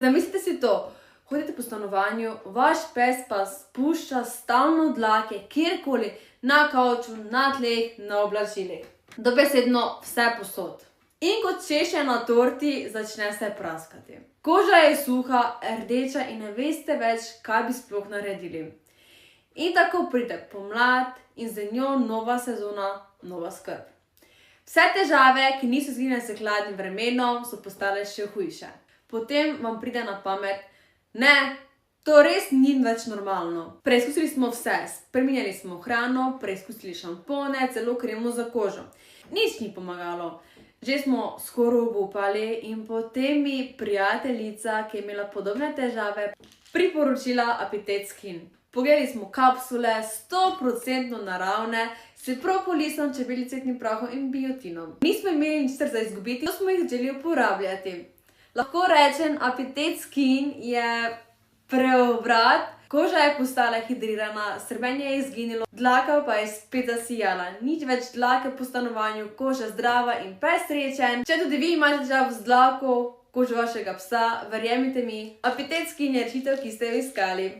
Zamislite si to, hodite po stanovanju, vaš pes pa spušča stalno dlake kjerkoli, na kavču, na tleh, na oblačilih. Dobesedno vse posod. In kot češnja na torti začne se praskati. Koža je suha, rdeča in ne veste več, kaj bi sploh naredili. In tako pride pomlad in z njo nova sezona, nova skrb. Vse težave, ki niso izginile s hladnim vremenom, so postale še hujše. Potem vam pride na pamet, ne, to res ni več normalno. Preizkusili smo vse, spreminjali smo hrano, preizkusili šampone, celo kremo za kožo. Nič ni pomagalo. Že smo skoraj obupali in potem mi prijateljica, ki je imela podobne težave, priporočila Apitet Skin. Pogledali smo kapsule, 100% naravne, s propolisom, čebeljim cvetnim prahom in biotinom. Nismo imeli nič za izgubiti, to smo jih začeli uporabljati. Lahko rečem, Apitet Skin je preobrat, koža je postala hidrirana, srbenje je izginilo, dlaka pa je spet zasijala. Nič več dlake po stanovanju, koža zdrava in pes srečen. Če tudi vi imate težavo z dlako, kožo vašega psa, verjemite mi, Apitet Skin je rešitev, ki ste jo iskali.